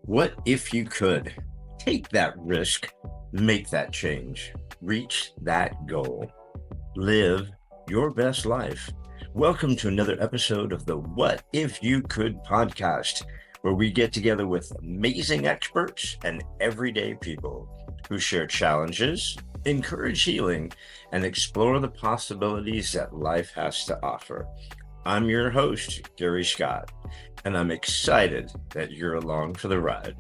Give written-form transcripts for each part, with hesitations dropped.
What if you could take that risk, make that change, reach that goal, live your best life? Welcome to another episode of the What If You Could podcast, where we get together with amazing experts and everyday people who share challenges, encourage healing, and explore the possibilities that life has to offer. I'm your host, Gary Scott, and I'm excited that you're along for the ride.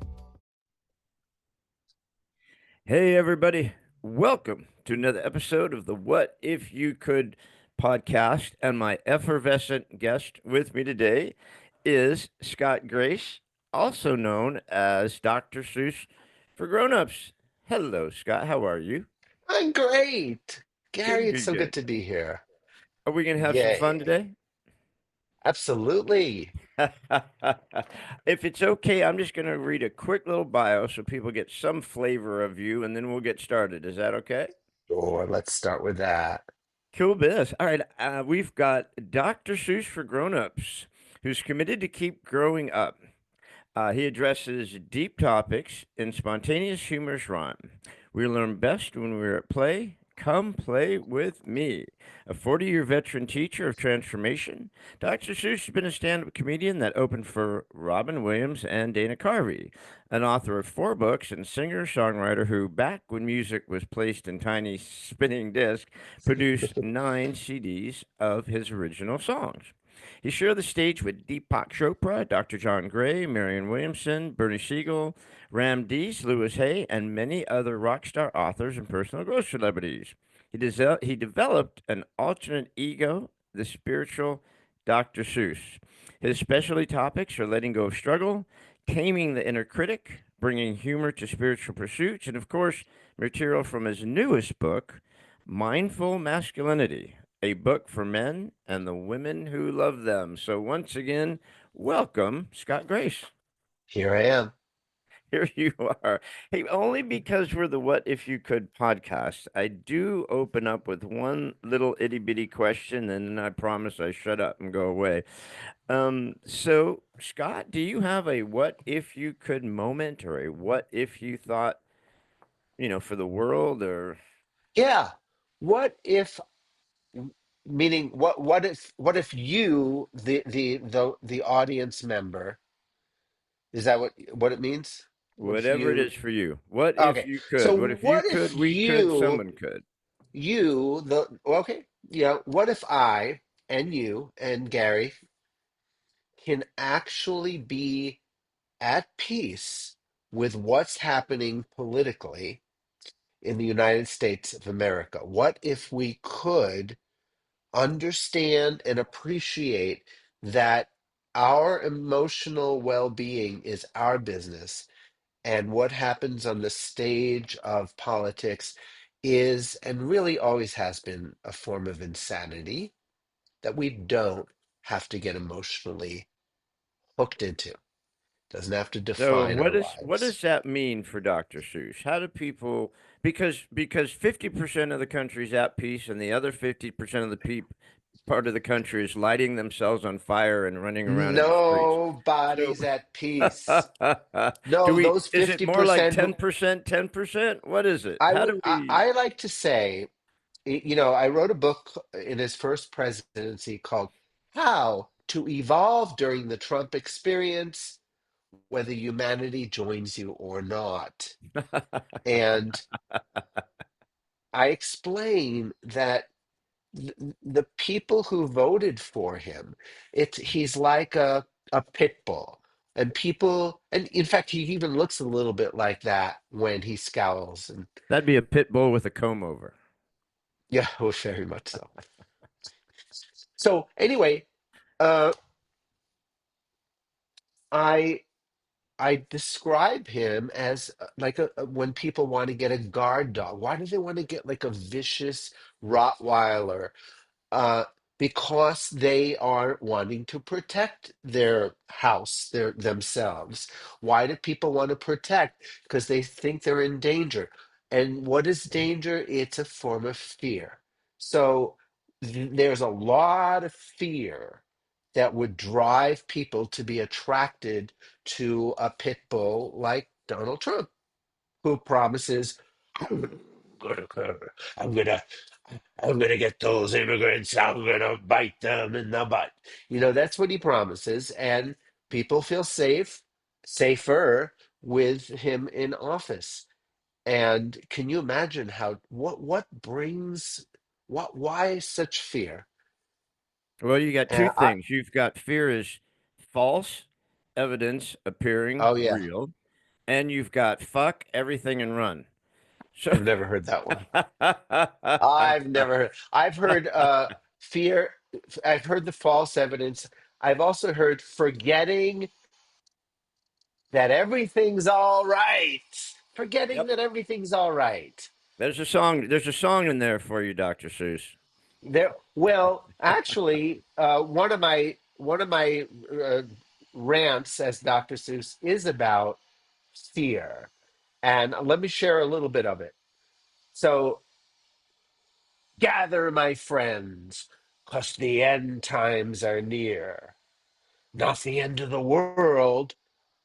Hey, everybody. Welcome to another episode of the What If You Could podcast. And my effervescent guest with me today is Scott Grace, also known as Dr. Seuss for grown-ups. Hello, Scott. How are you? I'm great. Gary, Good, it's good, so good good. to be here. Are we going to have some fun Yay. today? Absolutely. If it's okay, I'm just going to read a quick little bio so people get some flavor of you, and then we'll get started. Is that okay? Sure, let's start with that. Cool biz. All right, we've got Dr. Seuss for grown-ups, who's committed to keep growing up. He addresses deep topics in spontaneous humorous rhyme. We learn best when we're at play. Come play with me. A 40-year veteran teacher of transformation, Dr. Seuss has been a stand-up comedian that opened for Robin Williams and Dana Carvey, an author of 4 books and singer-songwriter who, back when music was placed in tiny spinning discs, produced 9 CDs of his original songs. He shared the stage with Deepak Chopra, Dr. John Gray, Marianne Williamson, Bernie Siegel, Ram Dees, Louis Hay, and many other rock star authors and personal growth celebrities. He developed an alternate ego, the spiritual Dr. Seuss. His specialty topics are letting go of struggle, taming the inner critic, bringing humor to spiritual pursuits, and of course, material from his newest book, Mindful Masculinity, a book for men and the women who love them. So, once again, welcome, Scott Grace. Here I am. Here you are. Hey, only because we're the What If You Could podcast, I do open up with one little itty bitty question, and then I promise I shut up and go away. So, Scott, do you have a what if you could moment or a what if you thought, for the world or Yeah. What if, meaning what if you, the audience member, is that what it means? What if whatever it you, is for you? What if okay. you So could? What if you what could, if we could, you, someone could? okay, yeah, what if I and you and Gary can actually be at peace with what's happening politically in the United States of America? What if we could understand and appreciate that our emotional well being is our business, and what happens on the stage of politics is and really always has been a form of insanity that we don't have to get emotionally hooked into? Doesn't have to So define our what lives. does that mean for Dr. Seuss? How do people because 50% of the country is at peace and the other 50% of the part of the country is lighting themselves on fire and running around in the streets. So Nobody's at peace. do No, we those is it more like 50% who 10%, 10%? What is it? I How would do I, we I like to say, I wrote a book in his first presidency called How to Evolve During the Trump Experience, Whether Humanity Joins You or Not. And I explain that the people who voted for him, he's like a pit bull. And people, and in fact, he even looks a little bit like that when he scowls. And That'd be a pit bull with a comb over. yeah, oh, very much so. So anyway, uh, I I describe him as like when people want to get a guard dog. Why do they want to get like a vicious Rottweiler? uh, because they are wanting to protect their house, themselves. Why do people want to protect? Because they think they're in danger. And what is danger? It's a form of fear. So there's a lot of fear that would drive people to be attracted to a pit bull like Donald Trump, who promises, I'm gonna, I'm gonna, I'm gonna get those immigrants. I'm gonna bite them in the butt. That's what he promises, and people feel safer with him in office. And can you imagine what brings why such fear? Well, you got two I things. You've got fear is false evidence appearing Oh yeah, real, and you've got fuck everything and run. So I've never heard that one. I've never heard. I've heard fear. I've heard the false evidence. I've also heard forgetting that everything's all right. Forgetting yep. that everything's all right. There's a song in there for you, Dr. Seuss. Well, actually, one of my rants as Dr. Seuss is about fear, and let me share a little bit of it. So, gather, my friends, 'cause the end times are near. Not the end of the world,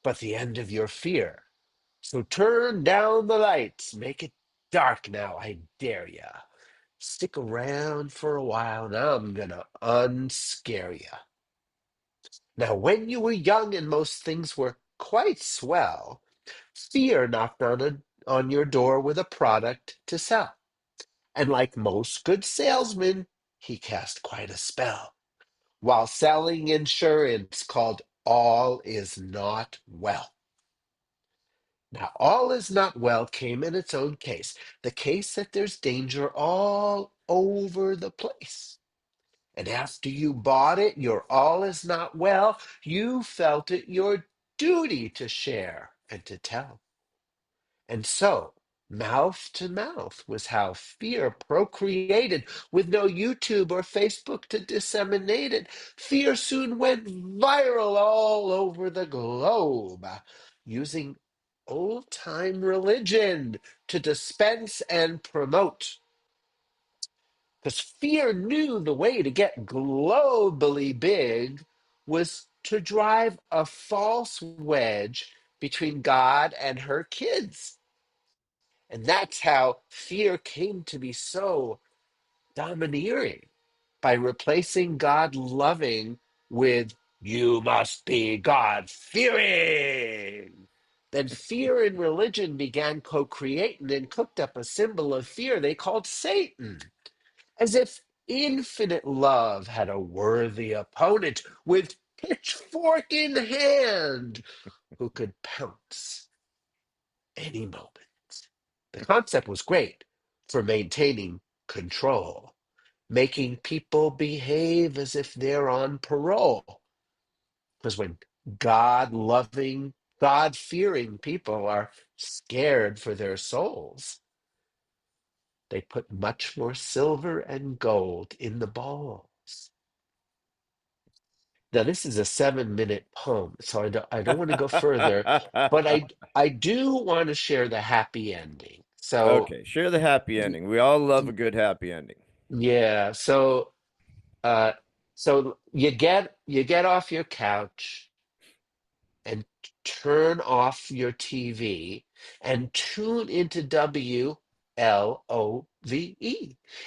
but the end of your fear. So turn down the lights, make it dark now, I dare ya. Stick around for a while, now I'm gonna unscare ya. Now, when you were young and most things were quite swell, fear knocked on your door with a product to sell. And like most good salesmen, he cast quite a spell while selling insurance called All Is Not Well. Now, All Is Not Well came in its own case, the case that there's danger all over the place. And after you bought it, your all is not well. You felt it your duty to share and to tell. And so, mouth to mouth was how fear procreated with no YouTube or Facebook to disseminate it. Fear soon went viral all over the globe, using old time religion to dispense and promote. Because fear knew the way to get globally big was to drive a false wedge between God and her kids. And that's how fear came to be so domineering by replacing God loving with you must be God fearing. Then fear and religion began co creating and cooked up a symbol of fear they called Satan, as if infinite love had a worthy opponent with pitchfork in hand who could pounce any moment. The concept was great for maintaining control, making people behave as if they're on parole. Because when God loving, God fearing people are scared for their souls, they put much more silver and gold in the balls. Now, this is a 7-minute poem, so I don't want to go further, but I do want to share the happy ending. So, Okay, share the happy ending. We all love a good happy ending. yeah, uh, so you get off your couch and turn off your TV and tune into WLOVE.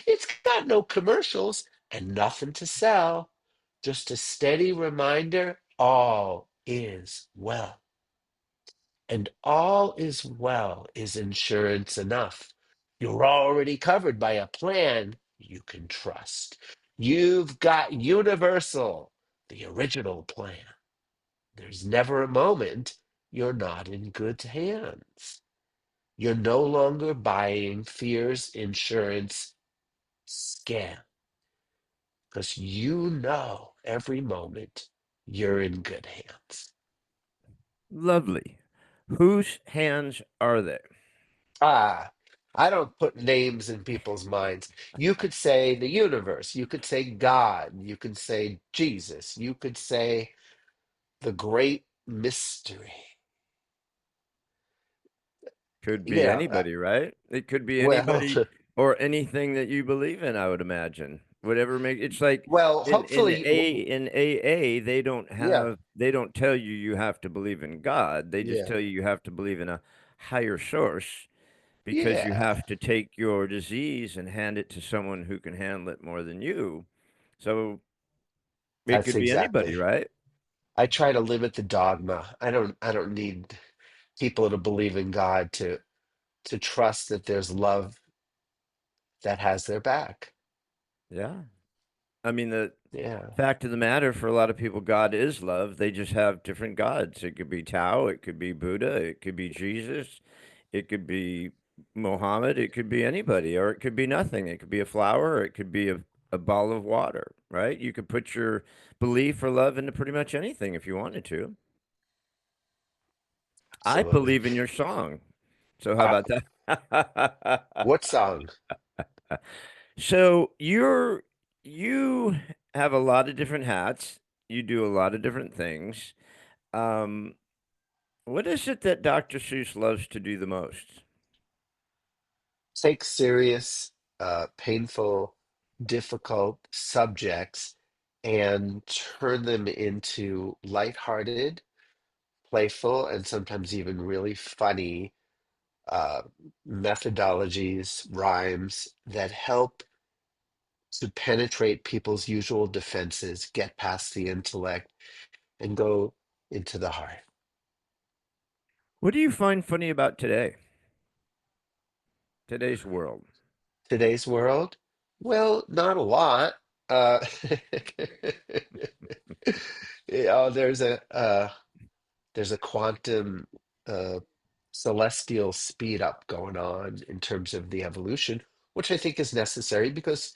It's got no commercials and nothing to sell, just a steady reminder all is well. And all is well is insurance enough. You're already covered by a plan you can trust. You've got Universal, the original plan. There's never a moment you're not in good hands. You're no longer buying fear's insurance scam because you know every moment you're in good hands. Lovely. Whose hands are they? Ah, I don't put names in people's minds. You could say the universe, you could say God, you could say Jesus, you could say the great mystery. Could be Yeah, anybody, right? It could be well, anybody or anything that you believe in, I would imagine. Whatever make it's like Well, in hopefully, AA yeah, they don't tell you you have to believe in God. They just yeah, tell you you have to believe in a higher source because you yeah. have to take your disease and hand it to someone who can handle it more than you. So it That's could be anybody, exactly. right? I try to limit the dogma. I don't need people to believe in God to trust that there's love that has their back. Yeah. I mean, the Yeah, fact of the matter for a lot of people, God is love. They just have different gods. It could be Tao, it could be Buddha, it could be Jesus, it could be Mohammed, it could be anybody, or it could be nothing. It could be a flower, or it could be a ball of water, right? You could put your belief or love into pretty much anything if you wanted to. I absolutely. believe in your song. So how Uh, about that? what song? So you have a lot of different hats. You do a lot of different things. Um, what is it that Dr. Seuss loves to do the most? Take serious, painful, difficult subjects and turn them into lighthearted, playful, and sometimes even really funny uh, methodologies, rhymes that help to penetrate people's usual defenses, get past the intellect, and go into the heart. What do you find funny about today? Today's world. Today's world? Well, not a lot. Uh, there's a quantum uh, celestial speed up going on in terms of the evolution, which I think is necessary because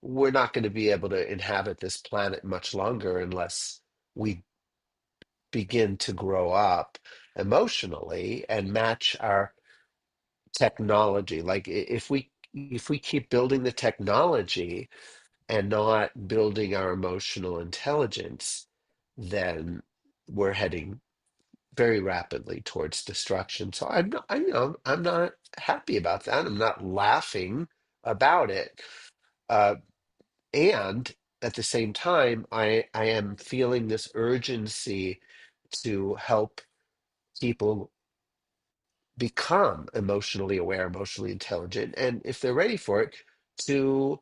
we're not going to be able to inhabit this planet much longer unless we begin to grow up emotionally and match our technology. Like if we keep building the technology and not building our emotional intelligence, then we're heading very rapidly towards destruction. So I'm not happy about that. I'm not laughing about it. Uh, and at the same time, I am feeling this urgency to help people become emotionally aware, emotionally intelligent, and if they're ready for it, to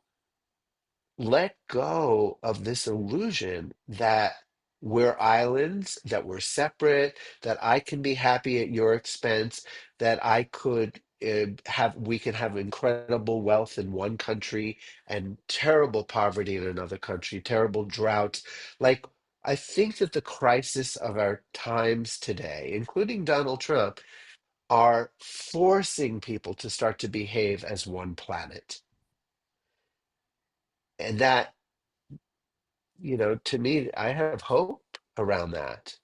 let go of this illusion that we're islands, that we're separate, that I can be happy at your expense, that I could we can have incredible wealth in one country and terrible poverty in another country, terrible droughts. Like, I think that the crisis of our times today, including Donald Trump, are forcing people to start to behave as one planet. And that, to me, I have hope around that.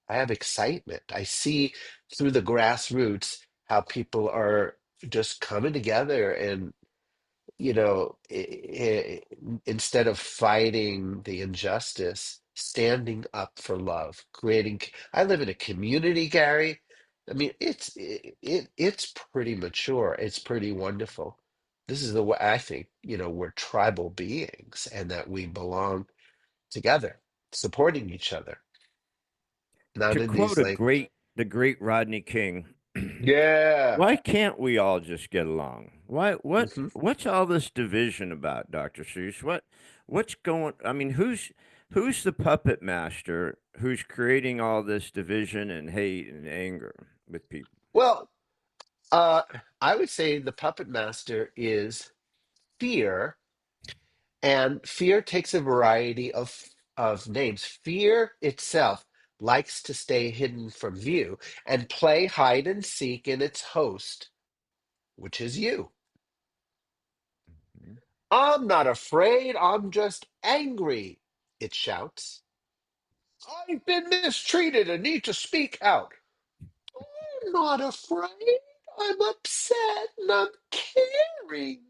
I have excitement. I see through the grassroots how people are just coming together and, instead of fighting the injustice, standing up for love, creating. I live in a community, Gary. I mean, it's pretty mature. It's pretty wonderful. This is the way I think, we're tribal beings and that we belong together, supporting each other, not To in quote these a like, great the great Rodney King, yeah. why can't we all just get along? Mhm. What's all this division about, Dr. Seuss? What's going I mean, who's the puppet master who's creating all this division and hate and anger with people? Well, uh, I would say the puppet master is fear, and fear takes a variety of names. Fear itself likes to stay hidden from view and play hide and seek in its host, which is you. Mhm. I'm not afraid, I'm just angry, it shouts. I've been mistreated and need to speak out. I'm not afraid, I'm upset and I'm caring.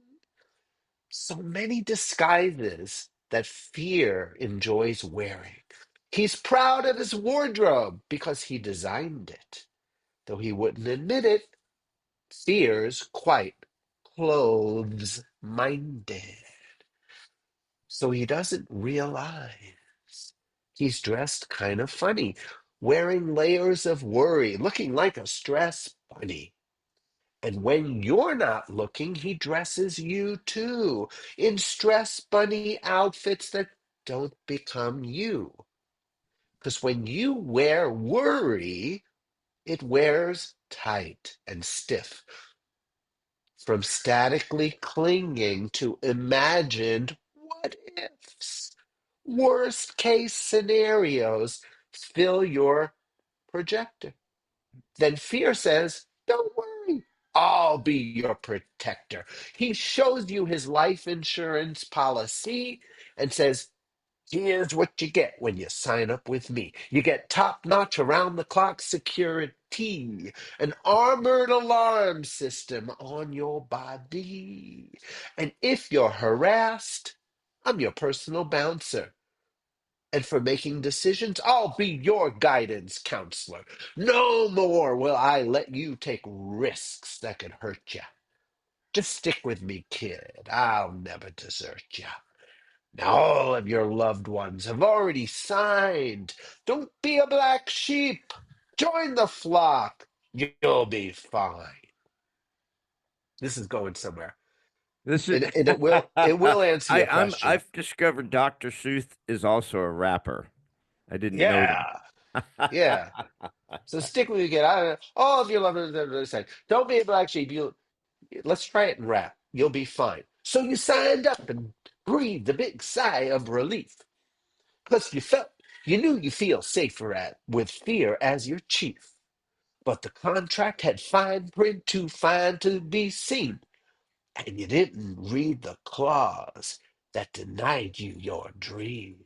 So many disguises that fear enjoys wearing. He's proud of his wardrobe because he designed it. Though he wouldn't admit it, fear's quite clothes minded. So he doesn't realize he's dressed kind of funny, wearing layers of worry, looking like a stress bunny. And when you're not looking, he dresses you too in stress bunny outfits that don't become you. Because when you wear worry, it wears tight and stiff from statically clinging to imagined what ifs. Worst case scenarios fill your projector. Then fear says, don't worry, I'll be your protector. He shows you his life insurance policy and says, here's what you get when you sign up with me. You get top-notch around-the-clock security, an armored alarm system on your body. And if you're harassed, I'm your personal bouncer. And for making decisions, I'll be your guidance counselor. No more will I let you take risks that could hurt you. Just stick with me, kid. I'll never desert you. Now, all of your loved ones have already signed. Don't be a black sheep. Join the flock. You'll be fine. This is going somewhere. This is And it will answer your question. I've discovered Dr. Seuss is also a rapper. I didn't know Yeah. Yeah. So stick with me, kid. All of your loved ones have already signed. Don't be a black sheep. Let's try it in rap. You'll be fine. So you signed up and breathed a big sigh of relief. Plus, you knew you feel safer with fear as your chief. But the contract had fine print too fine to be seen, and you didn't read the clause that denied you your dreams.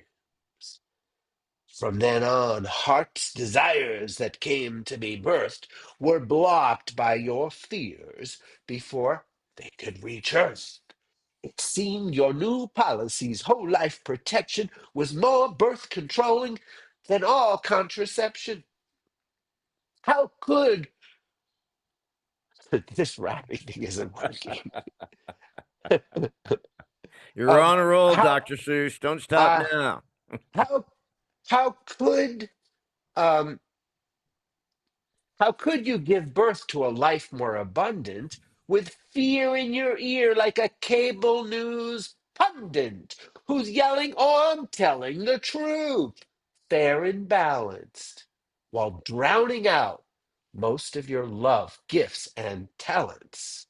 From then on, heart's desires that came to be birthed were blocked by your fears before they could reach earth. It seemed your new policy's whole life protection was more birth controlling than all contraception. How could this rapping thing isn't working? you're on a roll, How Dr. Seuss. Don't stop uh, now. how how could um how could you give birth to a life more abundant with fear in your ear like a cable news pundit who's yelling, "Oh, I'm telling the truth, fair and balanced," while drowning out most of your love, gifts, and talents?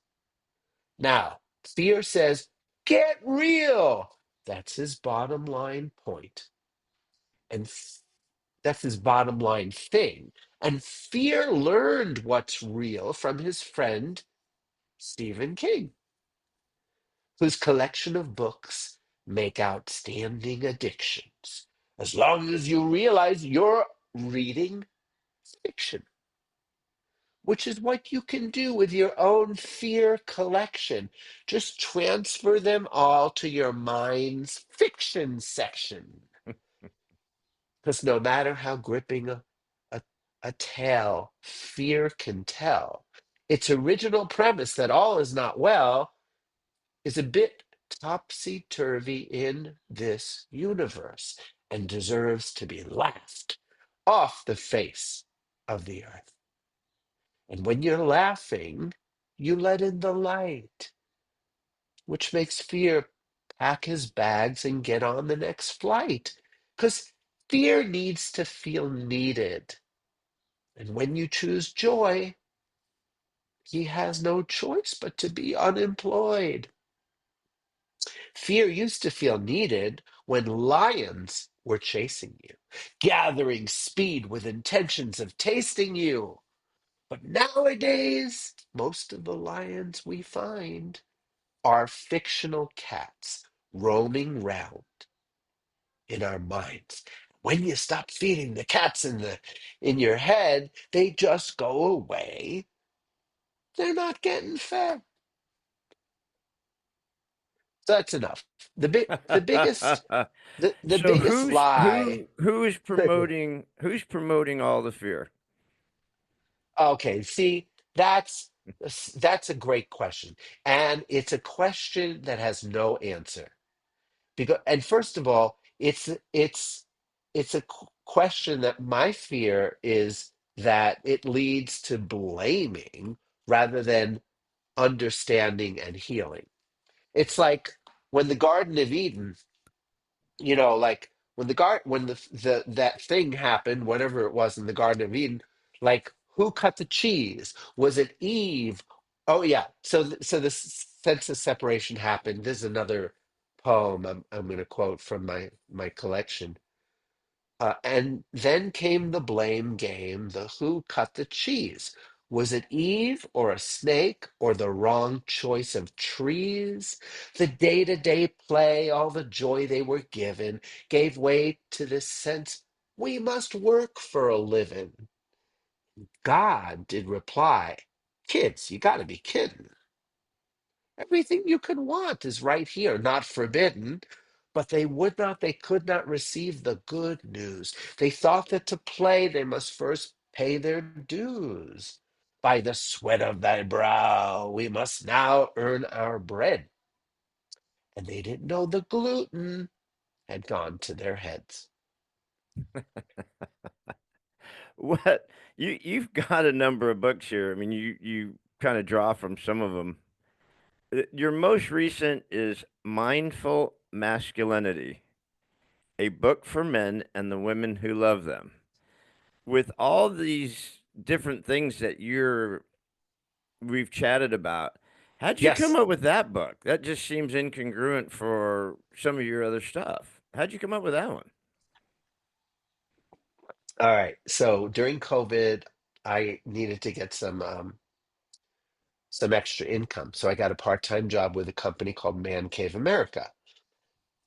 Now, fear says, "Get real." That's his bottom line point. And that's his bottom line thing. And fear learned what's real from his friend Stephen King, whose collection of books make outstanding addictions, as long as you realize you're reading fiction, which is what you can do with your own fear collection. Just transfer them all to your mind's fiction section. Because no matter how gripping a, a tale fear can tell, its original premise that all is not well is a bit topsy turvy in this universe and deserves to be laughed off the face of the earth. And when you're laughing, you let in the light, which makes fear pack his bags and get on the next flight. Because fear needs to feel needed. And when you choose joy, he has no choice but to be unemployed. Fear used to feel needed when lions were chasing you, gathering speed with intentions of tasting you. But nowadays, most of the lions we find are fictional cats roaming round in our minds. When you stop feeding the cats in your head, they just go away. They're not getting fed. So that's enough. The biggest the So biggest who's lie. who's promoting all the fear? Okay, see, that's a great question. And it's a question that has no answer. Because, and first of all, it's a question that my fear is that it leads to blaming rather than understanding and healing. It's like when the Garden of Eden, like when the that thing happened, whatever it was in the Garden of Eden, like who cut the cheese? Was it Eve? Oh yeah. So the sense of separation happened. This is another poem I'm going to quote from my collection. And then came the blame game, the who cut the cheese. Was it Eve or a snake or the wrong choice of trees? The day-to-day play, all the joy they were given, gave way to this sense we must work for a living. God did reply, kids, you got to be kidding. Everything you could want is right here, not forbidden. But they could not receive the good news. They thought that to play, they must first pay their dues. By the sweat of thy brow, we must now earn our bread. And they didn't know the gluten had gone to their heads. What you've got a number of books here. I mean, you kind of draw from some of them. Your most recent is Mindful Masculinity, a book for men and the women who love them. With all these different things that we've chatted about, how'd you come Yes. up with that book? That just seems incongruent for some of your other stuff. How'd you come up with that one? All right. So during COVID, I needed to get some extra income. So I got a part-time job with a company called Man Cave America.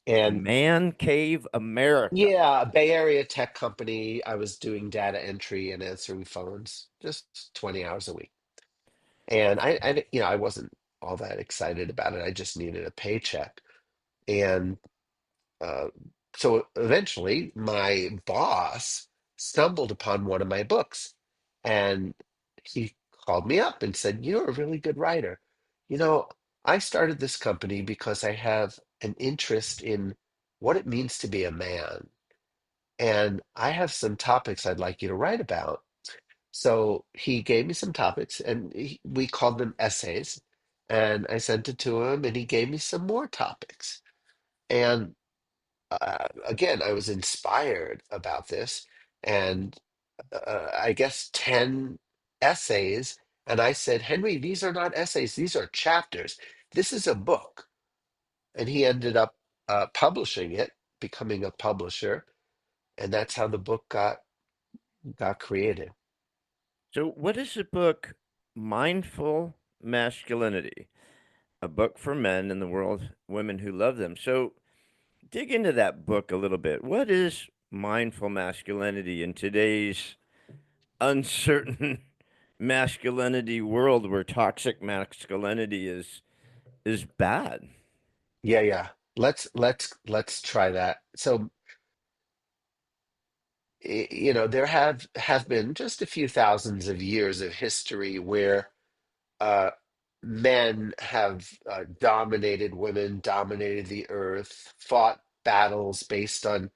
And Man Cave America. yeah, a Bay Area tech company. I was doing data entry and answering phones just 20 hours a week. And I wasn't all that excited about it. I just needed a paycheck. And uh, so eventually my boss stumbled upon one of my books and he called me up and said, "You're a really good writer. You know, I started this company because I have an interest in what it means to be a man. And I have some topics I'd like you to write about." So he gave me some topics and we called them essays. And I sent it to him and he gave me some more topics. And again, I was inspired about this. And I guess 10 essays. And I said, "Henry, these are not essays, these are chapters. This is a book." And he ended up publishing it, becoming a publisher. And that's how the book got created. So, what is the book Mindful Masculinity? A book for men and the world, women who love them. So, dig into that book a little bit. What is mindful masculinity in today's uncertain masculinity world where toxic masculinity is bad? Yeah, yeah. Let's try that. So, there have been just a few thousands of years of history where uh, men have dominated women, dominated the earth, fought battles based on,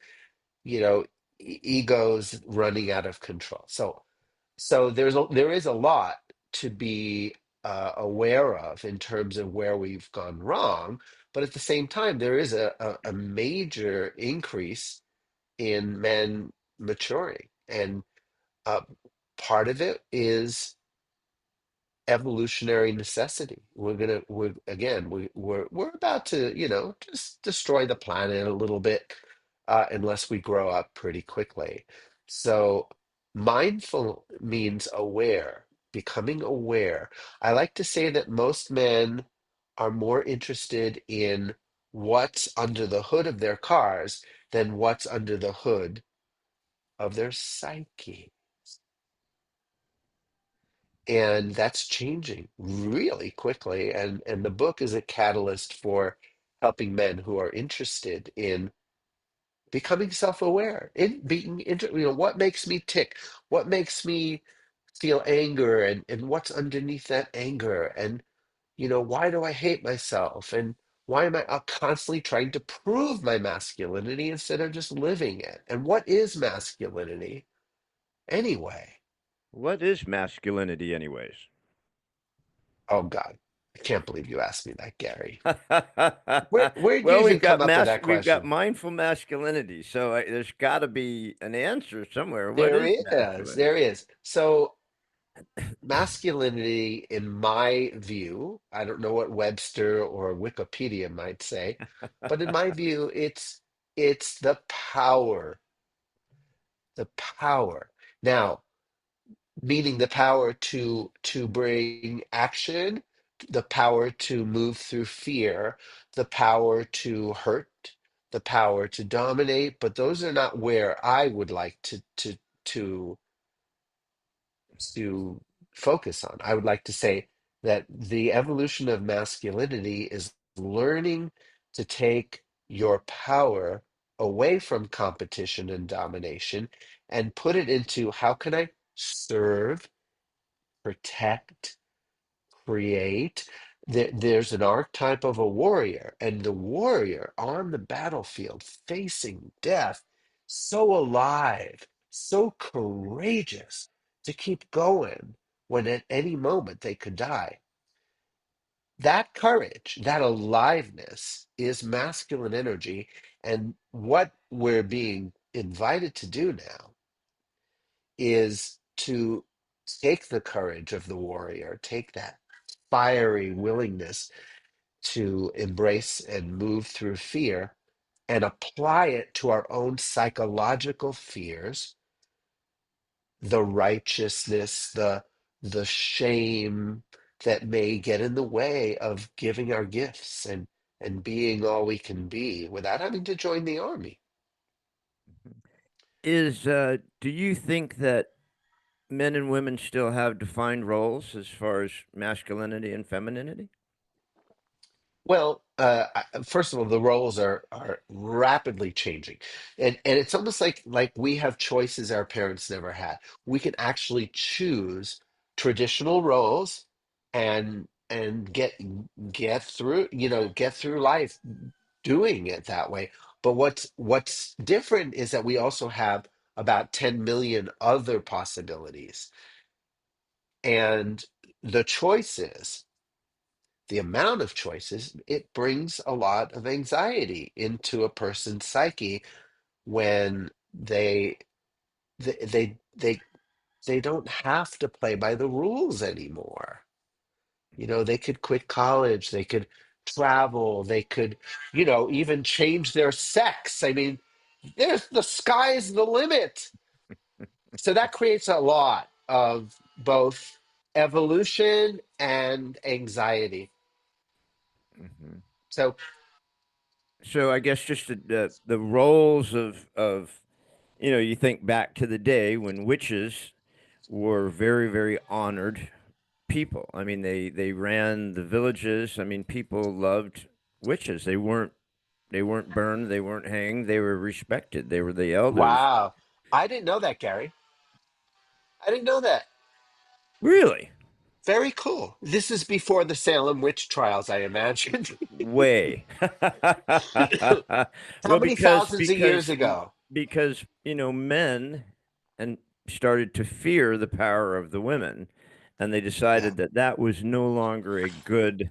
egos running out of control. So there is a lot to be aware of in terms of where we've gone wrong, but at the same time, there is a major increase in men maturing, and uh, part of it is evolutionary necessity. We're again, we're about to, just destroy the planet a little bit, unless we grow up pretty quickly. So mindful means aware, becoming aware. I like to say that most men are more interested in what's under the hood of their cars than what's under the hood of their psyche. And that's changing really quickly. And the book is a catalyst for helping men who are interested in becoming self-aware, in being what makes me tick, what makes me feel anger, and what's underneath that anger, and why do I hate myself, and Why am I constantly trying to prove my masculinity instead of just living it? And what is masculinity anyway? What is masculinity, anyways? Oh God, I can't believe you asked me that, Gary. Where'd you Well, even come up with that we've got question? mindful masculinity, so there's got to be an answer somewhere. What There is is, masculinity? there is. So masculinity, in my view, I don't know what Webster or Wikipedia might say, but in my view, it's the power. Now, meaning the power to bring action, the power to move through fear, the power to hurt, the power to dominate, but those are not where I would like to to focus on. I would like to say that the evolution of masculinity is learning to take your power away from competition and domination and put it into how can I serve, protect, create. There's an archetype of a warrior, and the warrior on the battlefield facing death, so alive, so courageous to keep going when at any moment they could die. That courage, that aliveness is masculine energy. And what we're being invited to do now is to take the courage of the warrior, take that fiery willingness to embrace and move through fear and apply it to our own psychological fears, the righteousness, the shame that may get in the way of giving our gifts and being all we can be without having to join the army. Do you think that men and women still have defined roles as far as masculinity and femininity? Well, first of all, the roles are rapidly changing, and it's almost like we have choices our parents never had. We can actually choose traditional roles and get through, get through life doing it that way. But what's different is that we also have about 10 million other possibilities, and the choices the amount of choices, it brings a lot of anxiety into a person's psyche when they they don't have to play by the rules anymore. They could quit college, they could travel, they could, even change their sex. I mean, there's the sky's the limit. So that creates a lot of both evolution and anxiety. Mhm. So So I guess just the roles of you think back to the day when witches were very, very honored people. I mean, they ran the villages. I mean, people loved witches. They weren't burned, they weren't hanged, they were respected. They were the elders. wow. I didn't know that, Gary. I didn't know that. Really? Very cool. This is before the Salem witch trials, I imagine. Way. How Well, many thousands of years ago? because men and started to fear the power of the women, and they Yeah. decided that that was no longer a good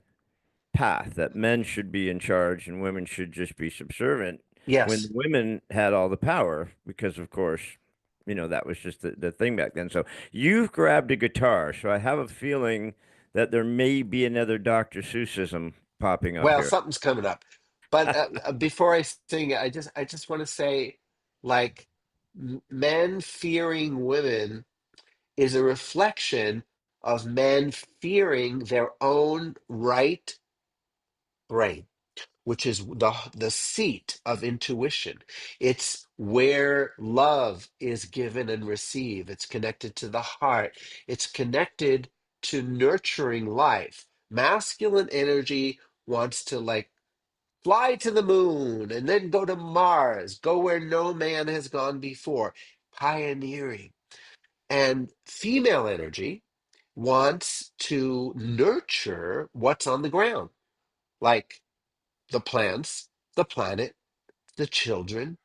path, that men should be in charge and women should just be subservient, when the Yes. women had all the power, because of course, that was just the thing back then. So you've grabbed a guitar, so I have a feeling that there may be another Dr. Seussism popping up Well, here. something's coming up. But before I sing, I just want to say, like, men fearing women is a reflection of men fearing their own right brain, which is the seat of intuition. It's where love is given and received. It's connected to the heart. It's connected to nurturing life. Masculine energy wants to like fly to the moon and then go to Mars, go where no man has gone before, pioneering. And female energy wants to nurture what's on the ground, like the plants, the planet, the children,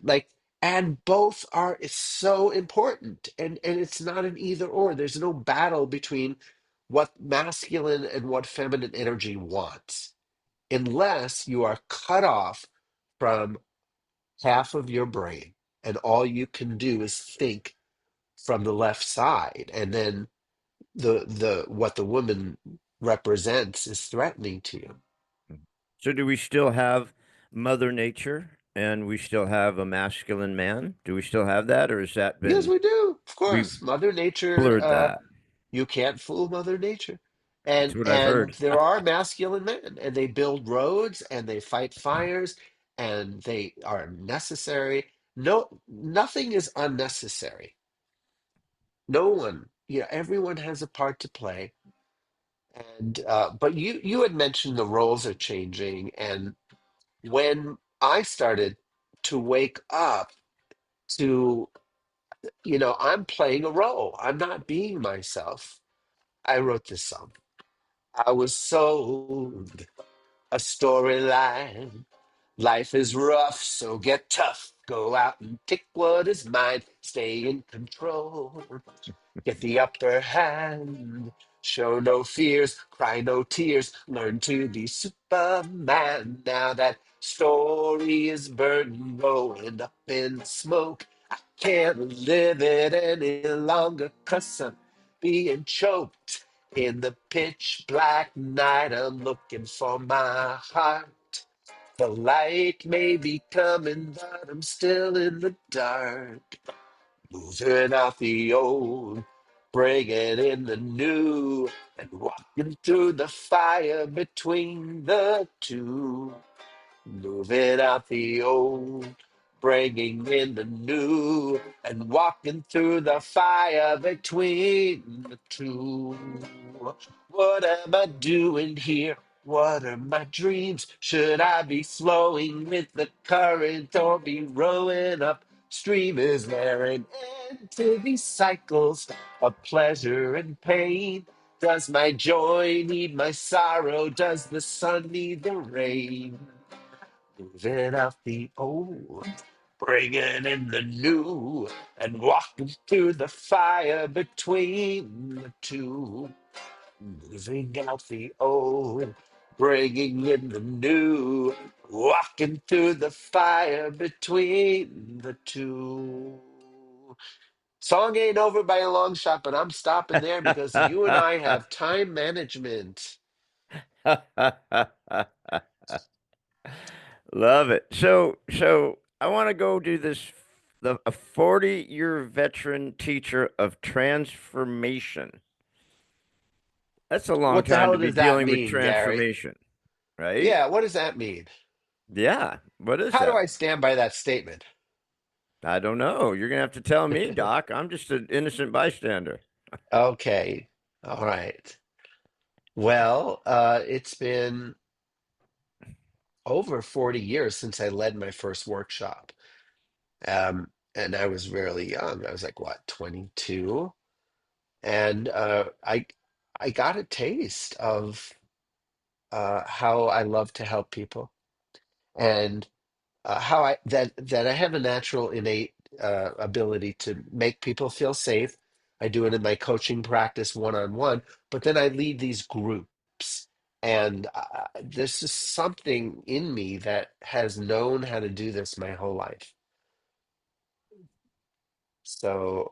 like, and both are is so important. And it's not an either or. There's no battle between what masculine and what feminine energy wants, unless you are cut off from half of your brain and all you can do is think from the left side, and then the what the woman represents is threatening to you. So do we still have Mother Nature and we still have a masculine man? Do we still have that, or has that Yes, been we do. Of we've course, Mother Nature. blurred that? You can't fool Mother Nature. That's And what I've and heard. there are masculine men, and they build roads, and they fight fires, and they are necessary. No, nothing is unnecessary. No one, everyone has a part to play. And but you had mentioned the roles are changing, and when I started to wake up to, I'm playing a role. I'm not being myself. I wrote this song. I was sold a storyline. Life is rough, so get tough. Go out and take what is mine. Stay in control. Get the upper hand. Show no fears, cry no tears. Learn to be Superman. Now that story is burning, rolling up in smoke. I can't live it any longer, 'cause I'm being choked. In the pitch black night, I'm looking for my heart. The light may be coming, but I'm still in the dark. Moving out the old, bringing in the new, and walking through the fire between the two. Moving out the old, bringing in the new, and walking through the fire between the two. What am I doing here? What are my dreams? Should I be flowing with the current or be rowing upstream? Is there an end to these cycles of pleasure and pain? Does my joy need my sorrow? Does the sun need the rain? Moving out the old, bringing in the new, and walking through the fire between the two. Moving out the old, bringing in the new, walking through the fire between the two. Song ain't over by a long shot, but I'm stopping there because you and I have time management. Love it. So I want to go do this. A 40-year veteran teacher of transformation. That's a long What the time to hell be does that dealing with mean, Gary? transformation, right? Yeah, what does that mean? Yeah. What is How do that? I stand by that statement? I don't know. You're gonna have to tell me, Doc. I'm just an innocent bystander. Okay. All right. Well, it's been over 40 years since I led my first workshop. And I was really young. I was like, what, 22? And I got a taste of how I love to help people, and how I have a natural innate ability to make people feel safe. I do it in my coaching practice one on one, but then I lead these groups, and there's just something in me that has known how to do this my whole life. So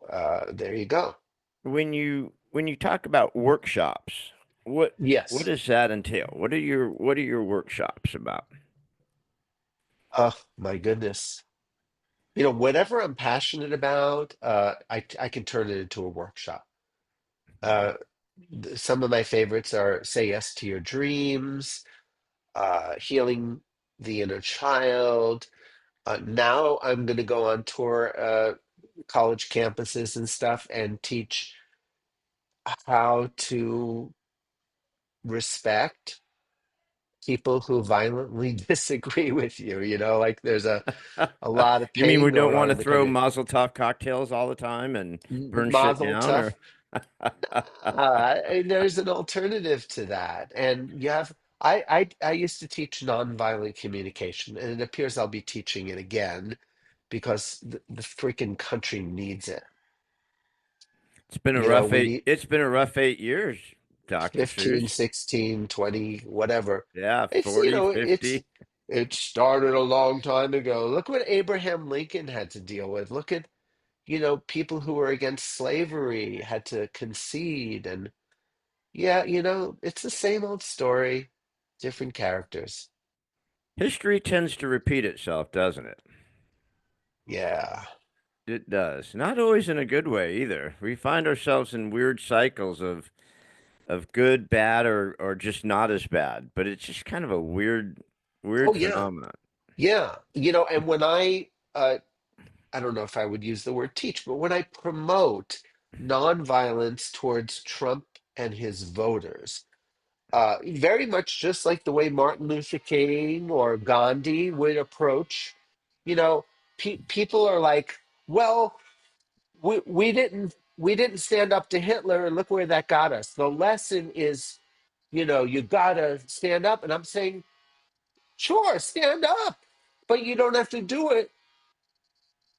there you go. When you talk about workshops, what Yes. does that entail? What are your workshops about? Oh my goodness. Whatever I'm passionate about, I can turn it into a workshop. Uh, some of my favorites are Say Yes to Your Dreams, Healing the Inner Child. Now I'm going to go on tour, college campuses and stuff, and teach how to respect people who violently disagree with you. Like there's a lot of You mean pain we don't going want on to in the throw country. Mazel Tov cocktails all the time and burn shit Mazel down, tov. or And there's an alternative to that. And you have, I used to teach nonviolent communication, and it appears I'll be teaching it again because the freaking country needs it. You know, we need It's been a rough 8 years, Dr. Seuss. 15, 16, 20, whatever. Yeah, It's, you 40, know, 50. it started a long time ago. Look what Abraham Lincoln had to deal with. Look at, people who were against slavery had to concede. And yeah, it's the same old story, different characters. History tends to repeat itself, doesn't it? Yeah. It does. Not always in a good way either. We find ourselves in weird cycles of good, bad, or just not as bad. But it's just kind of a Oh, weird yeah. phenomenon. Yeah. And when I don't know if I would use the word teach, but when I promote nonviolence towards Trump and his voters, very much just like the way Martin Luther King or Gandhi would approach, you know, people are like, well, we didn't stand up to Hitler, and look where that got us. The lesson is, you gotta stand up, and I'm saying, sure, stand up, but you don't have to do it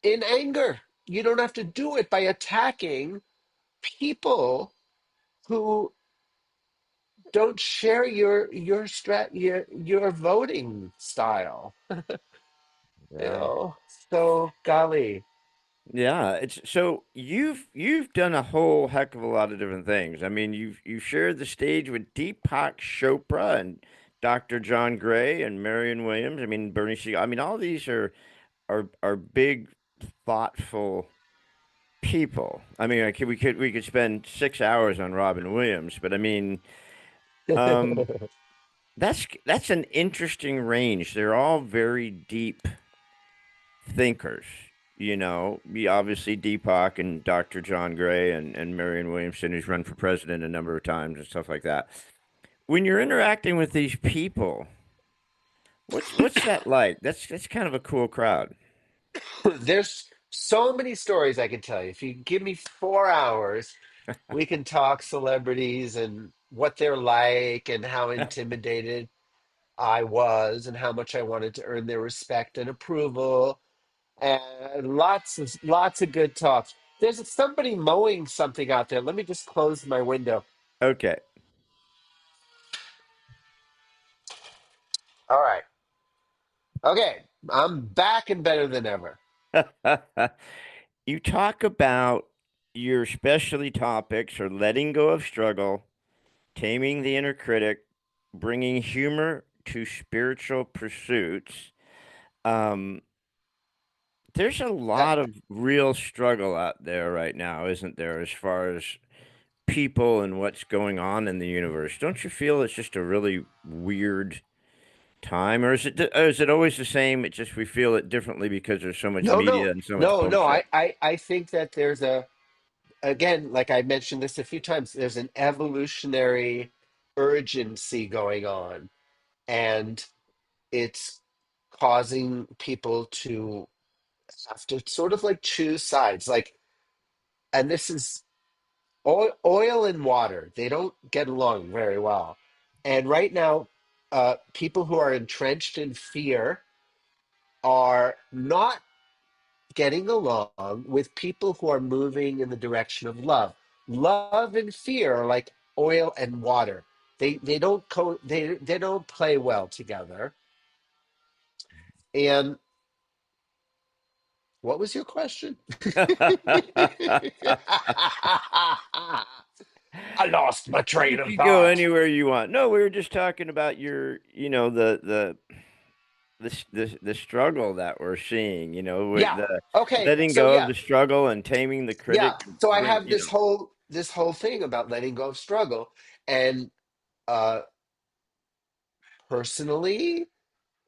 in anger. You don't have to do it by attacking people who don't share your voting style. You Yeah. know, so golly. Yeah, it's so you've done a whole heck of a lot of different things. I mean, you've shared the stage with Deepak Chopra and Dr. John Gray and Marion Williams. I mean, Bernie Siegel. I mean, all these are big, thoughtful people. I mean, we could spend 6 hours on Robin Williams, but I mean, um, that's an interesting range. They're all very deep thinkers. Obviously Deepak and Dr. John Gray and Marion Williamson, who's run for president a number of times and stuff like that. When you're interacting with these people, what's that like? That's kind of a cool crowd. There's so many stories I can tell you. If you give me 4 hours, we can talk celebrities and what they're like and how intimidated I was and how much I wanted to earn their respect and approval, and lots of good talks. There's somebody mowing something out there. Let me just close my window. Okay. All right. Okay. I'm back and better than ever. You talk about your specialty topics are letting go of struggle, taming the inner critic, bringing humor to spiritual pursuits. Um, there's a That lot of real struggle out there right now, isn't there, as far as people and what's going on in the universe? Don't you feel it's just a really weird time, or is it always the same? It's just we feel it differently because there's so much no, media no, and so much no. bullshit. I think that there's again, like I mentioned this a few times, there's an evolutionary urgency going on, and it's causing people to have to sort of like choose sides. Like, and this is oil and water, they don't get along very well. And right now, people who are entrenched in fear are not getting along with people who are moving in the direction of love. Love and fear are like oil and water. They don't play well together. And what was your question? I lost my You train of can go thought. anywhere you want. No, we were just talking about the struggle that we're seeing, with Yeah. the Okay. letting So go of yeah, the struggle and taming the yeah. critic. So I Bring, have this whole thing about letting go of struggle, and uh, personally,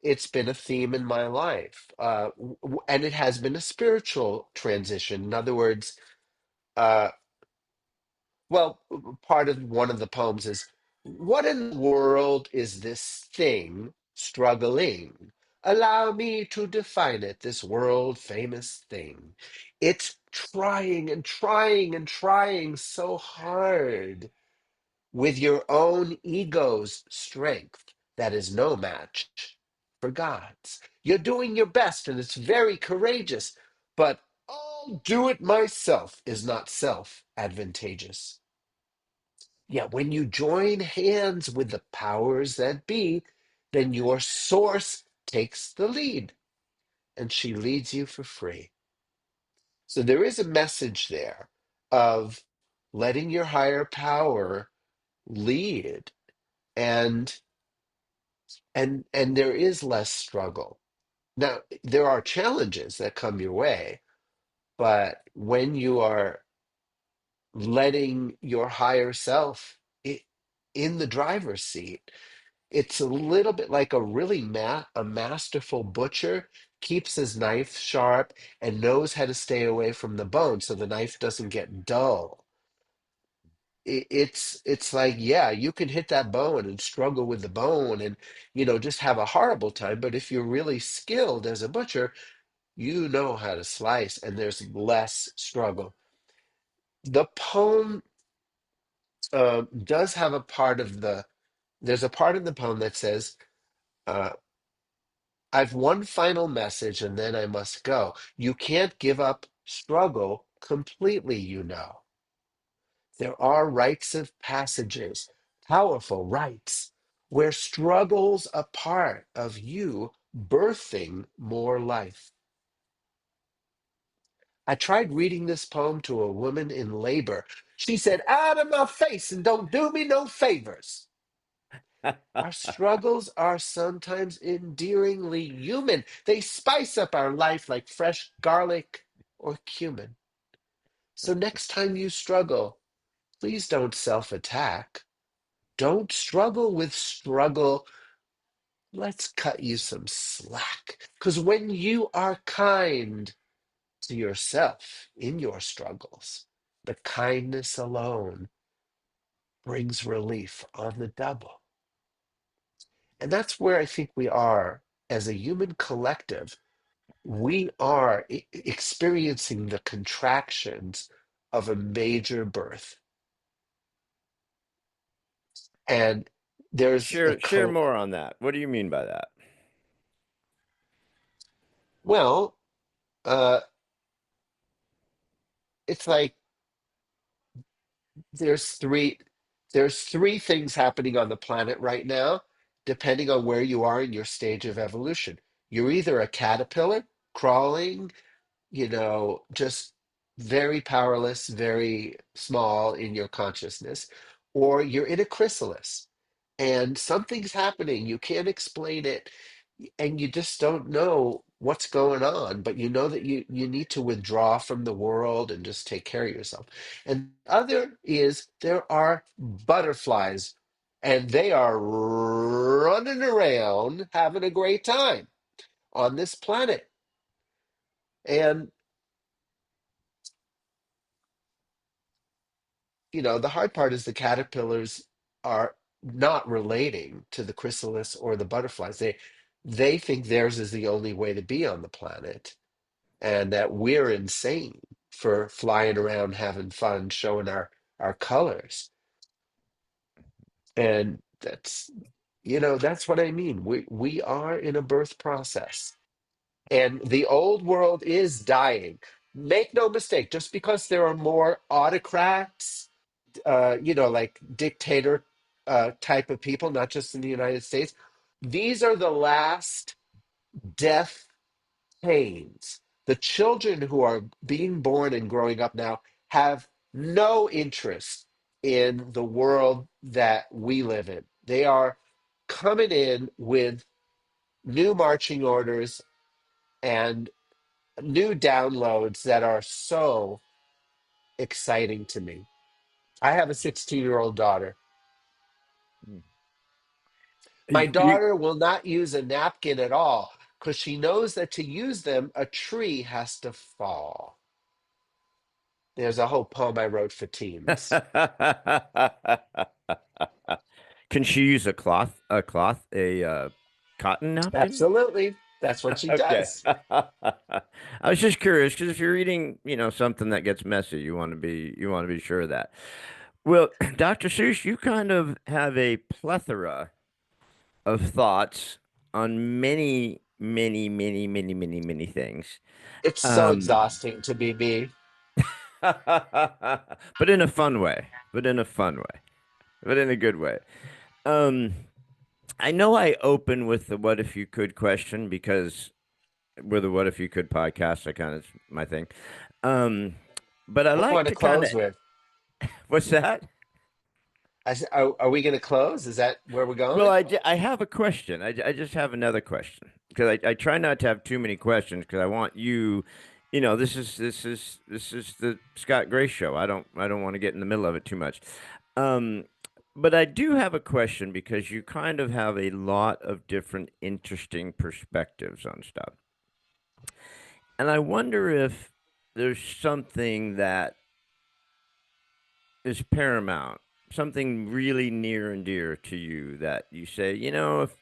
it's been a theme in my life, and it has been a spiritual transition. In other words, uh, well, part of one of the poems is, "What in the world is this thing struggling? Allow me to define it, this world famous thing. It's trying and trying and trying so hard with your own ego's strength that is no match for God's. You're doing your best and it's very courageous, but I'll do it myself is not self advantageous. Yet when you join hands with the powers that be, then your source takes the lead and she leads you for free. So there is a message there of letting your higher power lead, and and there is less struggle. Now there are challenges that come your way, but when you are letting your higher self in the driver's seat, it's a little bit like a really a masterful butcher keeps his knife sharp and knows how to stay away from the bone so the knife doesn't get dull. It's like, yeah, you can hit that bone and struggle with the bone and just have a horrible time, but if you're really skilled as a butcher, you know how to slice and there's less struggle. The poem does have a part of there's a part in the poem that says, uh, I've one final message and then I must go. You can't give up struggle completely, you know. There are rites of passages, powerful rites, where struggles a part of you birthing more life. I tried reading this poem to a woman in labor. She said, out of my face and don't do me no favors. Our struggles are sometimes endearingly human. They spice up our life like fresh garlic or cumin. So next time you struggle, please don't self attack. Don't struggle with struggle. Let's cut you some slack. Because when you are kind to yourself in your struggles, the kindness alone brings relief on the double. And that's where I think we are as a human collective. We are experiencing the contractions of a major birth. And there's a Share more on that. What do you mean by that? well, uh, it's like there's three there's three things happening on the planet right now, depending on where you are in your stage of evolution. You're either a caterpillar crawling, just very powerless, very small in your consciousness, or you're in a chrysalis and something's happening. You can't explain it and you just don't know what's going on, but you know that you need to withdraw from the world and just take care of yourself. And the other is there are butterflies and they are running around having a great time on this planet. And the hard part is the caterpillars are not relating to the chrysalis or the butterflies. They think theirs is the only way to be on the planet, and that we're insane for flying around having fun, showing our colors. And that's what I mean. We are in a birth process, and the old world is dying. Make no mistake, just because there are more autocrats, like dictator type of people, not just in the United States. These are the last death pains. The children who are being born and growing up now have no interest in the world that we live in. They are coming in with new marching orders and new downloads that are so exciting to me. I have a 16-year-old daughter. My You daughter will not use a napkin at all because she knows that to use them, a tree has to fall. There's a whole poem I wrote for teens. Can she use a cotton napkin? Absolutely. That's what she Okay. does. I was just curious because if you're eating, something that gets messy, you want to be sure of that. Well, Dr. Seuss, you kind of have a plethora of thoughts on many, many, many, many, many, many things. It's so Um, exhausting to be me. but in a fun way. But in a fun way. But in a good way. Um, I know I open with the "What if you could" question because we're the "What if you could" podcast. I kind of my thing. Um, but I What do you like want to to kind of close with? what's that? Are we going to close? Is that where we're Well, going? I have a question. I just have another question because I try not to have too many questions because I want you, this is the Scott Gray show. I don't want to get in the middle of it too much. Um, but I do have a question because you kind of have a lot of different interesting perspectives on stuff, and I wonder if there's something that is paramount, something really near and dear to you that you say, if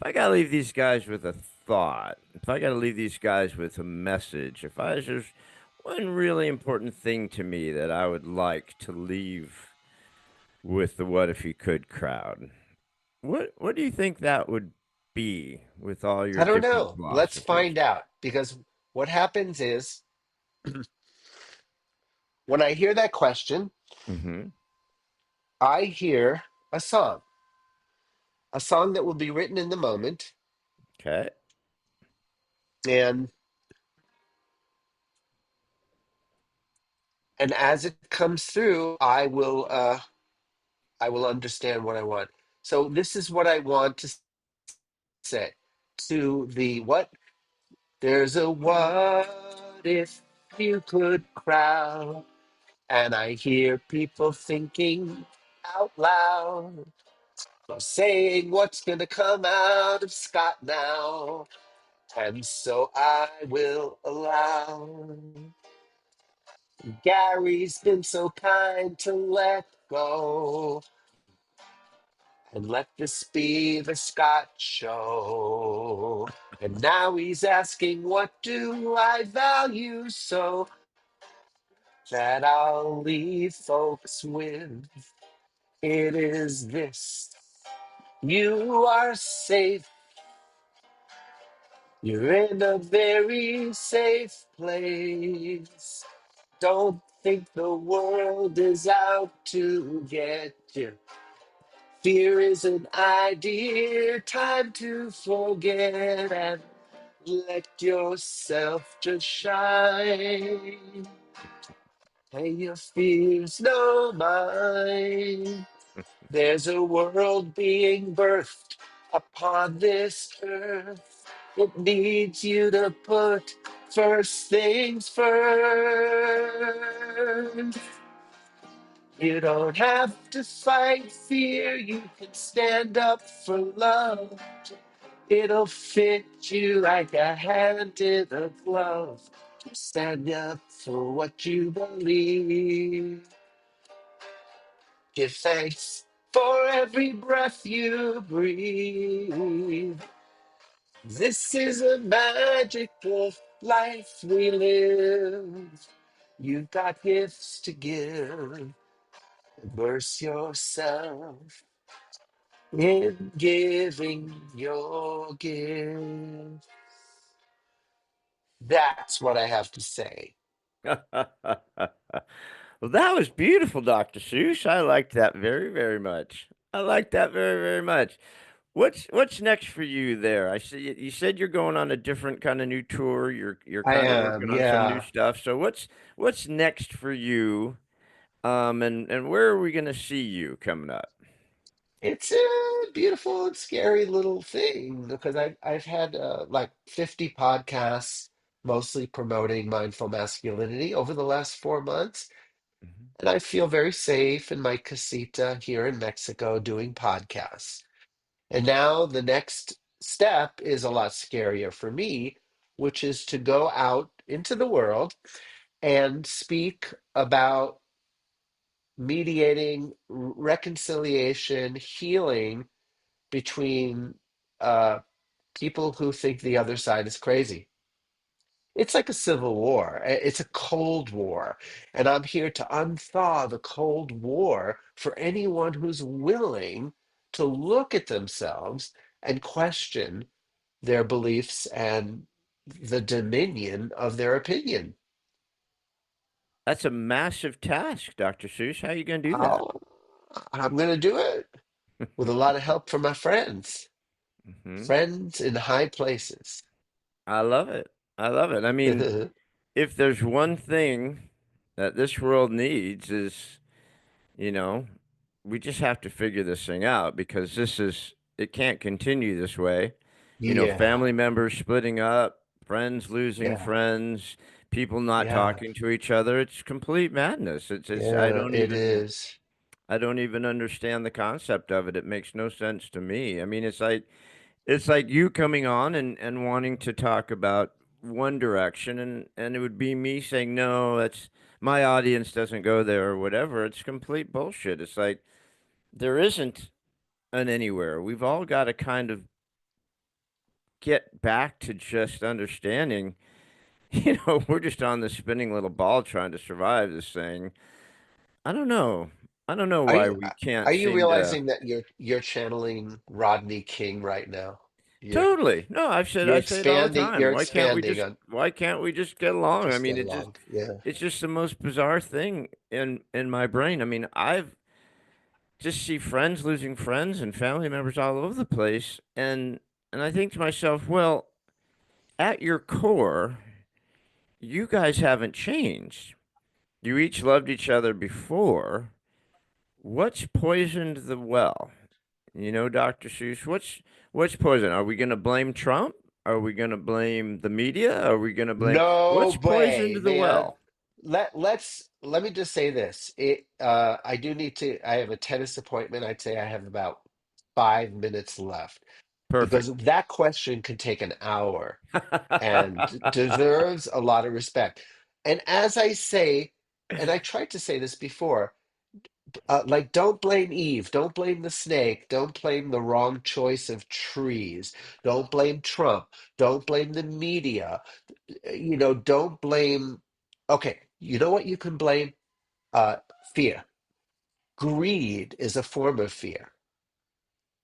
I gotta leave these guys with a thought, if I gotta leave these guys with a message, if I there's one really important thing to me that I would like to leave with the "What if you could" crowd. What do you think that would be with all your I don't different know. Let's philosophies? find out. Because what happens is when I hear that question, Mm-hmm. I hear a a song that will be written in the moment. Okay. And as it comes through, I will understand what I want. So this is what I want to say to the what? There's a what if you could crowd, and I hear people thinking out loud, saying what's gonna come out of Scott now, and so I will allow. Gary's been so kind to let go. And let this be the Scott show. And now he's asking, what do I value so that I'll leave folks with? It is this. You are safe. You're in a very safe place. Don't think the world is out to get you. Fear is an idea, time to forget and let yourself just shine. Pay your fears no mind. There's a world being birthed upon this earth. It needs you to put first things first. You don't have to fight fear, you can stand up for love. It'll fit you like a hand in a glove. Stand up for what you believe. Give thanks for every breath you breathe. This is a magical life we live. You've got gifts to give. Immerse yourself in giving your gift. That's what I have to say. Well, that was beautiful, Dr. Seuss. I liked that very, very much. I like that very, very much. What's next for you there? I see you said you're going on a different kind of new tour. You're I kind of am, working on some new yeah. stuff. So what's next for you? And where are we going to see you coming up? It's a beautiful and scary little thing because I've had like 50 podcasts, mostly promoting mindful masculinity over the last 4 months. Mhm. And I feel very safe in my casita here in Mexico doing podcasts. And now the next step is a lot scarier for me, which is to go out into the world and speak about mediating reconciliation, healing between uh, people who think the other side is crazy. It's like a civil war. It's a cold war. And I'm here to unthaw the cold war for anyone who's willing to look at themselves and question their beliefs and the dominion of their opinion. That's a massive task, Dr. Seuss. How are you going to do that? How I'm going to do it with a lot of help from my Hmm. friends in high places. I love it. I love it. I mean, if there's one thing that this world needs is, you know, we just have to figure this thing out because it can't continue this way. Yeah, Family members splitting up, friends losing yeah, friends, people not yeah, talking to each other. It's complete madness. yeah, it is. I don't even understand the concept of it. It makes no sense to me. I mean, it's like you coming on and wanting to talk about one direction and it would be me saying, no, that's my audience doesn't go there or whatever. It's complete bullshit. It's like there isn't an anywhere. We've all got to kind of get back to just understanding, we're just on this spinning little ball trying to survive this thing. I don't know. I don't know Are why you we can't are you seem to. realizing that you're channeling Rodney King right now? You're Totally. No, I say it all the time. you're expanding on Why can't we just get along? I just mean, get along. Yeah. it's just the most bizarre thing in my brain. I mean, I've just see friends losing friends and family members all over the place and I think to myself, well, at your core, you guys haven't changed. You each loved each other before. What's poisoned the well? Dr. Seuss, what's poison? Are we going to blame Trump? Are we going to blame the media? Are we going to blame No what's poisoned way, the man. well? Let me just say this. I do need to I have a tennis appointment. I'd say I have about 5 minutes left Perfect. because that question could take an hour and deserves a lot of respect. And as I say, and I tried to say this before, like don't blame Eve, don't blame the snake, don't blame the wrong choice of trees, don't blame Trump, don't blame the media, don't blame. Okay, you know what you can blame? Uh, Fear. Greed is a form of fear.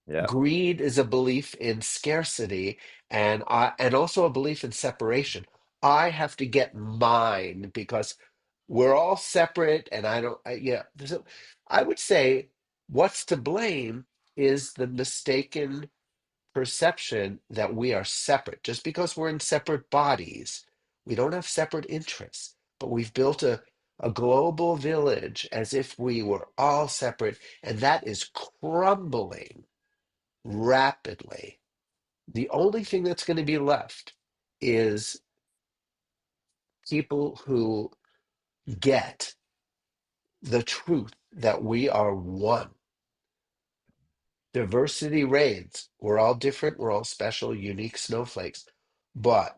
Yeah. Greed is a belief in scarcity and also a belief in separation. I have to get mine because we're all separate and I don't yeah, I would say what's to blame is the mistaken perception that we are separate. Just because we're in separate bodies, we don't have separate interests, but we've built a global village as if we were all separate, and that is crumbling rapidly. The only thing that's going to be left is people who get the truth that we are one. Diversity reigns. We're all different. We're all special, unique snowflakes. But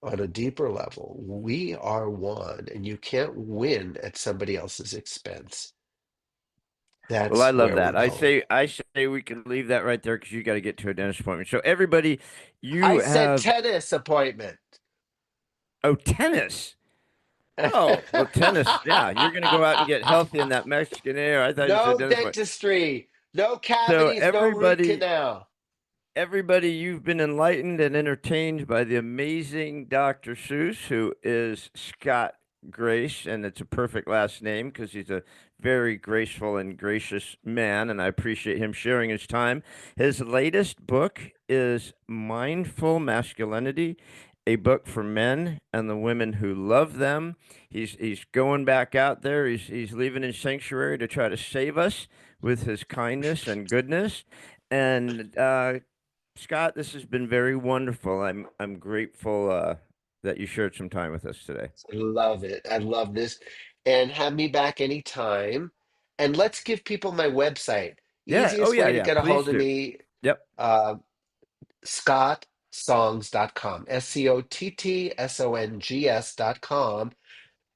on a deeper level, we are one, and you can't win at somebody else's expense. Well, I That's love where we're that. I going. say I say we can leave that right there because you got to get to a dentist appointment. So everybody, you I said have tennis appointment. tennis. Oh, well, tennis. Yeah, you're going to go out and get healthy in that Mexican air. I thought you said No dentist appointment. dentistry, no So cavities, no root canal. everybody, you've been enlightened and entertained by the amazing Dr. Seuss, who is Scott Grace, and it's a perfect last name because he's a very graceful and gracious man, and I appreciate him sharing his time. His latest book is Mindful Masculinity, a book for men and the women who love them. He's going back out there. He's leaving his sanctuary to try to save us with his kindness and goodness. And Scott, this has been very wonderful. I'm grateful that you shared some time with us today. I love it. I love this. And have me back anytime. And let's give people my website. Yeah. Oh Easiest yeah, way to yeah. get a Please hold of do. me, Yep. uh, scottsongs.com, SCOTTSONGS.com.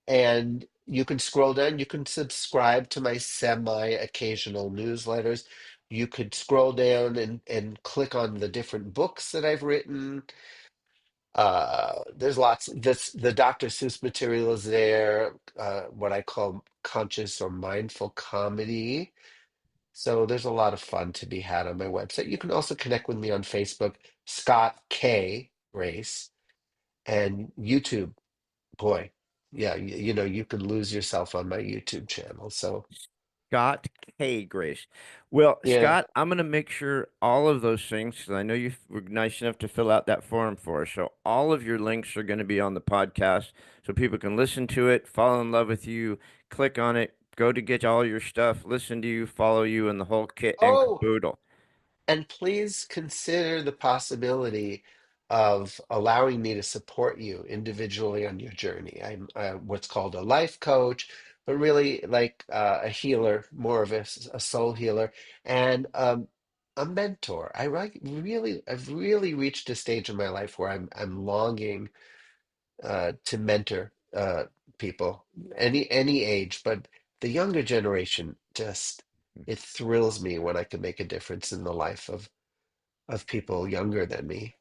And you can scroll down. You can subscribe to my semi-occasional newsletters. You could scroll down and click on the different books that I've written. There's lots. The Dr. Seuss material is there. What I call conscious or mindful comedy. So there's a lot of fun to be had on my website. You can also connect with me on Facebook, Scott K. Grace, and YouTube. Boy, yeah, you could lose yourself on my YouTube channel. So Scott K. Grace. Well, yeah. Scott, I'm going to make sure all of those things, 'cause I know you were nice enough to fill out that form for us. So all of your links are going to be on the podcast so people can listen to it, fall in love with you, click on it, go to get all your stuff, listen to you, follow you, and the whole kit and Oh, caboodle. and please consider the possibility of allowing me to support you individually on your journey. I'm what's called a life coach, but really like a healer, more of a soul healer, and a mentor. I've really reached a stage in my life where I'm longing to mentor people, any age, but the younger generation just it thrills me when I can make a difference in the life of people younger than me.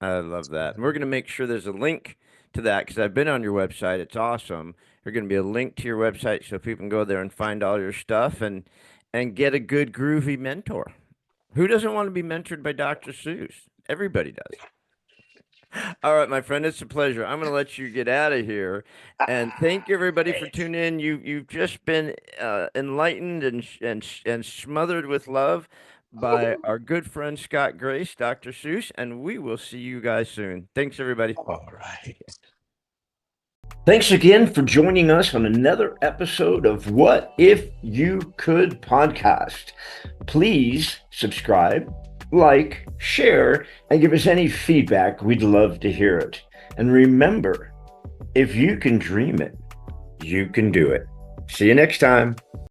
I love that. And we're going to make sure there's a link to that because I've been on your website. It's awesome. There's going to be a link to your website so people can go there and find all your stuff and get a good groovy mentor. Who doesn't want to be mentored by Dr. Seuss? Everybody does. All right, my friend, it's a pleasure. I'm going to let you get out of here, and thank you everybody for tuning in. You've just been enlightened and smothered with love by our good friend Scott Grace, Dr. Seuss, and we will see you guys soon. Thanks, everybody. All right. Thanks again for joining us on another episode of What If You Could podcast. Please subscribe, like, share, and give us any feedback. We'd love to hear it. And remember, if you can dream it, you can do it. See you next time.